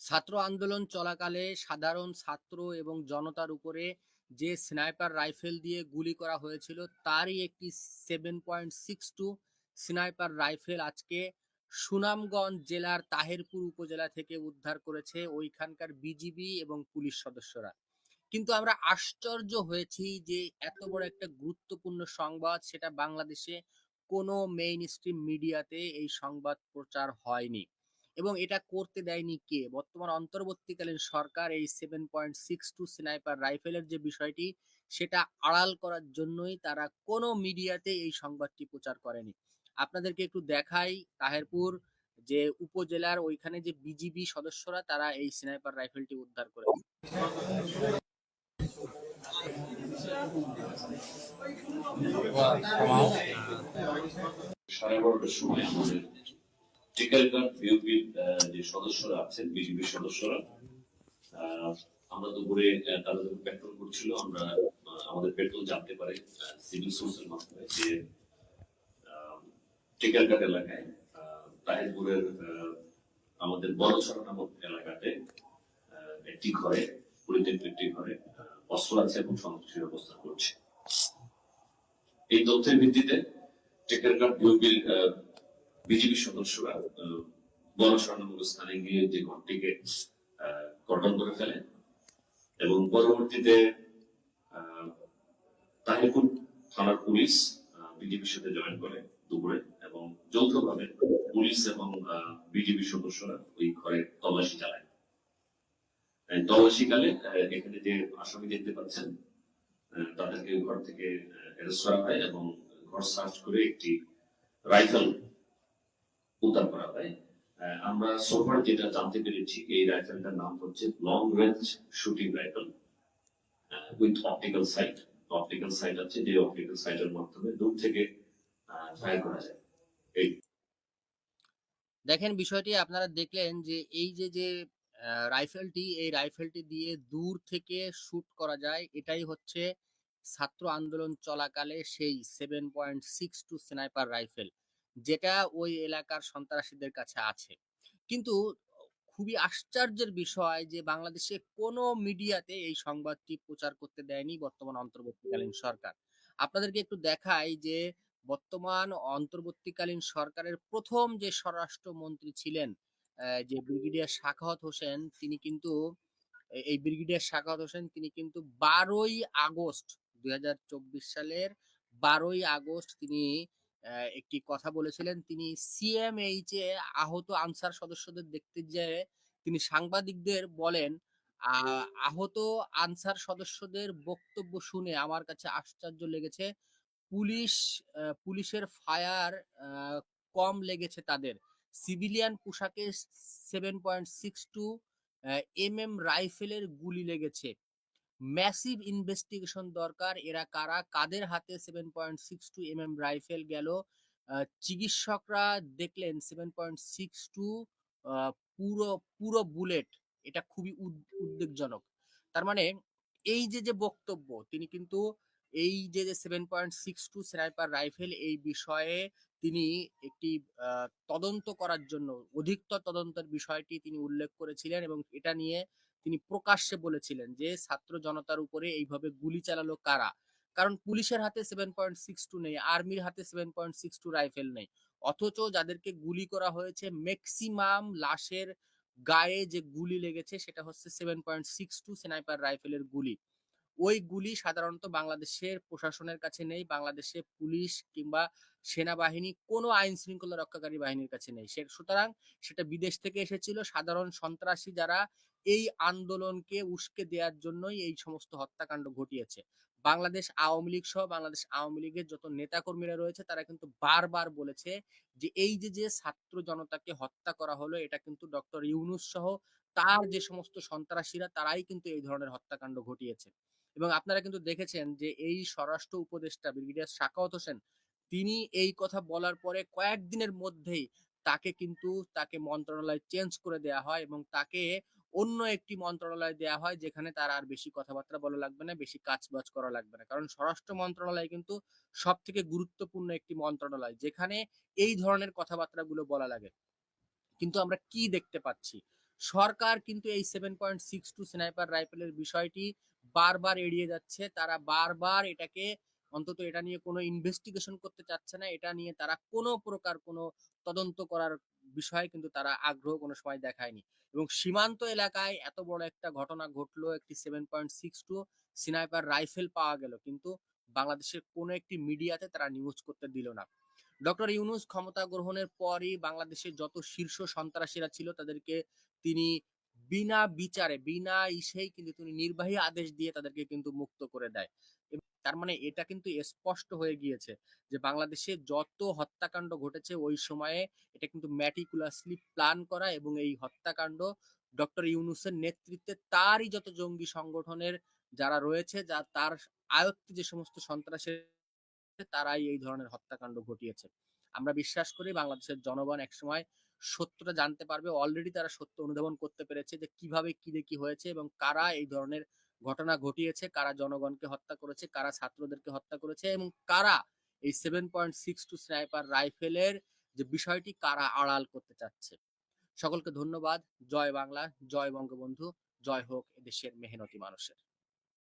ছাত্র আন্দোলন চলাকালে সাধারণ ছাত্র এবং জনতার উপরে যে স্নাইপার রাইফেল দিয়ে গুলি করা হয়েছিল তারই একটি 7.62 স্নাইপার রাইফেল আজকে সুনামগঞ্জ জেলার তাহেরপুর উপজেলা থেকে উদ্ধার করেছে ওইখানকার বিজিবি এবং পুলিশ সদস্যরা। কিন্তু আমরা আশ্চর্য হয়েছি যে এত বড় একটা গুরুত্বপূর্ণ সংবাদ সেটা বাংলাদেশে কোনো মেইন স্ট্রিম মিডিয়াতে এই সংবাদ প্রচার হয়নি এবং এটা করতে দেয়নি কে? বর্তমান অন্তর্বর্তীকালীন সরকার এই 7.62 স্নাইপার রাইফেলের যে বিষয়টি সেটা আড়াল করার জন্যই তারা কোনো মিডিয়াতে এই সংবাদটি প্রচার করেনি। আপনাদেরকে একটু দেখাই তাহেরপুর যে উপজেলার ওইখানে যে বিজিবি সদস্যরা তারা এই স্নাইপার রাইফেলটি উদ্ধার করেছে। সাড়ে 12টার সময় আমাদের টিকারঘাট বিউপির যে সদস্যরা আছেন বিজিবির সদস্যরা আমরা দুপুরে তারা যখন পেট্রোল করছিল আমরা আমাদের পেট্রোল জানতে পারি সিভিল সোর্সের মাধ্যমে যে টিকারঘাট এলাকায় তাহিরপুরের আমাদের বড়ছড়া নামক এলাকাতে একটি ঘরে পরিত্যক্ত একটি ঘরে অস্ত্র আছে এবং সন্ত্রাসীর অবস্থান করছে। এই তথ্যের ভিত্তিতে টেকারঘাট বিউপির বিজিবি সদস্যরা বড়ছড়া নামক স্থানে গিয়ে যে ঘরটিকে কর্ডন করে ফেলে এবং পরবর্তীতে তাহিরপুর থানার পুলিশ বিজিবির সাথে জয়েন করে দুপুরে এবং যৌথভাবে পুলিশ এবং বিজিবি সদস্যরা ওই ঘরে তল্লাশি চালায়। তল্লাশিকালে এখানে যে আসামি দেখতে পাচ্ছেন তাদেরকে ঘর থেকে অ্যারেস্ট করা হয় এবং ঘর সার্চ করে একটি রাইফেল উদ্ধার করা হয়। আমরা সোফার যেটা জানতে পেরেছি এই রাইফেলটার নাম হচ্ছে long range shooting rifle with optical sight. Optical sight আছে যে অপটিক্যাল সাইটের মাধ্যমে দূর থেকে ফায়ার করা যায়। এই দেখেন বিষয়টি আপনারা দেখলেন যে এই যে রাইফেলটি এই রাইফেলটি দিয়ে দূর থেকে শুট করা যায়, এটাই হচ্ছে ছাত্র আন্দোলন চলাকালে সেই 7.62 স্নাইপার রাইফেল যেটা ওই এলাকার সন্ত্রাসীদের কাছে আছে। কিন্তু খুবই আশ্চর্যের বিষয় যে বাংলাদেশে কোনো মিডিয়াতে এই সংবাদটি প্রচার করতে দেয়নি বর্তমান অন্তর্বর্তীকালীন সরকার। আপনাদেরকে একটু দেখাই যে বর্তমান অন্তর্বর্তীকালীন সরকারের প্রথম যে স্বরাষ্ট্রমন্ত্রী ছিলেন যে ব্রিগেডিয়ার সাখাওয়াত হোসেন এই ব্রিগেডিয়ার সাখাওয়াত হোসেন তিনি কিন্তু 12ই আগস্ট 2024 সালের 12ই আগস্ট তিনি একটি কথা বলেছিলেন। তিনি সিএমএইচ এ আহত আনসার সদস্যদের দেখতে যেয়ে তিনি সাংবাদিকদের বলেন, আহত আনসার সদস্যদের বক্তব্য শুনে আমার কাছে আশ্চর্য লেগেছে। পুলিশের ফায়ার কম লেগেছে তাদের। সিভিলিয়ান পোশাকে 7.62 mm রাইফেলের গুলি লেগেছে। ম্যাসিভ ইনভেস্টিগেশন দরকার। এরা কারা, কাদের হাতে 7.62 mm রাইফেল গেল? চিকিৎসকরা দেখলেন 7.62 পুরো পুরো বুলেট। এটা খুবই উদ্বেগজনক। তার মানে এই যে বক্তব্য তিনি কিন্তু এই যে 7.62 স্নাইপার রাইফেল এই বিষয়ে তিনি একটি তদন্ত করার জন্য অধিকতর তদন্তের বিষয়টি তিনি উল্লেখ করেছিলেন এবং এটা নিয়ে তিনি প্রকাশ্যে বলেছিলেন যে ছাত্র জনতার উপরে এইভাবে গুলি চালালো কারা? কারণ পুলিশের হাতে 7.62 নেই, আর্মির হাতে 7.62 রাইফেল নেই, অথচ যাদেরকে গুলি করা হয়েছে ম্যাক্সিমাম লাশের গায়ে যে গুলি লেগেছে সেটা হচ্ছে 7.62 স্নাইপার রাইফেলের গুলি। ওই গুলি সাধারণত বাংলাদেশের প্রশাসনের কাছে নেই, বাংলাদেশে পুলিশ কিংবা সেনাবাহিনী কোনো আইন শৃঙ্খলা রক্ষাকারী বাহিনীর কাছে নেই। সুতরাং সেটা বিদেশ থেকে এসেছিল সাধারণ সন্ত্রাসী যারা এই আন্দোলনকে উস্কে দেওয়ার জন্যই এই সমস্ত হত্যাকাণ্ড ঘটিয়েছে। বাংলাদেশ আওয়ামী লীগ সহ বাংলাদেশ আওয়ামী লীগের যত নেতাকর্মীরা রয়েছে তারা কিন্তু বারবার বলেছে যে এই যে ছাত্র জনতাকে হত্যা করা হলো এটা কিন্তু ডক্টর ইউনূস সহ তার যে সমস্ত সন্ত্রাসীরা তারাই কিন্তু এই ধরনের হত্যাকাণ্ড ঘটিয়েছে। এবং আপনারা কিন্তু দেখেছেন যে এই স্বরাষ্ট্র উপদেষ্টা ব্রিগেডিয়ার সাখাওয়াত হোসেন তিনি এই কথা বলার পরে কয়েকদিনের মধ্যেই তাকে মন্ত্রণালয় চেঞ্জ করে দেওয়া হয় এবং তাকে অন্য একটি মন্ত্রণালয় দেওয়া হয় যেখানে তার আর বেশি কথাবার্তা বলা লাগবে না, বেশি কাজবাজ করা লাগবে না। কারণ স্বরাষ্ট্র মন্ত্রণালয় কিন্তু সব থেকে গুরুত্বপূর্ণ একটি মন্ত্রণালয় যেখানে এই ধরনের কথাবার্তাগুলো বলা লাগে। কিন্তু আমরা কি দেখতে পাচ্ছি? সরকার কিন্তু এই 7.62 স্নাইপার রাইফেলের বিষয়টি বারবার এড়িয়ে যাচ্ছে। তারা বারবার এটাকে অন্তত এটা নিয়ে কোনো ইনভেস্টিগেশন করতে চাচ্ছে না। এটা নিয়ে তারা কোনো প্রকার কোনো তদন্ত করার বিষয়ে কিন্তু তারা আগ্রহ কোনো সময় দেখায়নি। এবং সীমান্ত এলাকায় এত বড় একটা ঘটনা ঘটলো, একটি 7.62 স্নাইপার রাইফেল পাওয়া গেল। কিন্তু বাংলাদেশের কোনো একটি মিডিয়াতে তারা নিউজ করতে দিল না। ডক্টর ইউনূস ক্ষমতা গ্রহণের পরই বাংলাদেশের যত শীর্ষ সন্ত্রাসীরা ছিল তাদেরকে তিনি বিনা বিচারে, বিনা ইসেই কিন্তু তিনি নির্বাহী আদেশ দিয়ে তাদেরকে কিন্তু মুক্ত করে দেয়। এবং তার মানে এটা কিন্তু স্পষ্ট হয়ে গিয়েছে যে বাংলাদেশে যত হত্যাকাণ্ড ঘটেছে ওই সময়ে এটা কিন্তু ম্যাটিকুলাসলি প্ল্যান করা, এবং এই হত্যাকাণ্ড ডক্টর ইউনূসের নেতৃত্বে তারই যত জঙ্গি সংগঠনের যারা রয়েছে, যা তার আয়ত্তে যে সমস্ত সন্ত্রাসের, তারাই এই ধরনের হত্যাকাণ্ড ঘটিয়েছে। আমরা বিশ্বাস করি বাংলাদেশের জনগণ একসময় সত্যটা জানতে পারবে। অলরেডি তারা সত্য অনুধাবন করতে পেরেছে যে কিভাবে কি দিয়ে কি হয়েছে এবং কারা এই ধরনের ঘটনা ঘটিয়েছে, কারা জনগণকে হত্যা করেছে, কারা ছাত্রদেরকে হত্যা করেছে এবং কারা এই 7.62 স্নাইপার রাইফেলের যে বিষয়টি কারা আড়াল করতে চাচ্ছে। সকলকে ধন্যবাদ। জয় বাংলা, জয় বঙ্গবন্ধু, জয় হোক এদেশের মেহনতি মানুষের।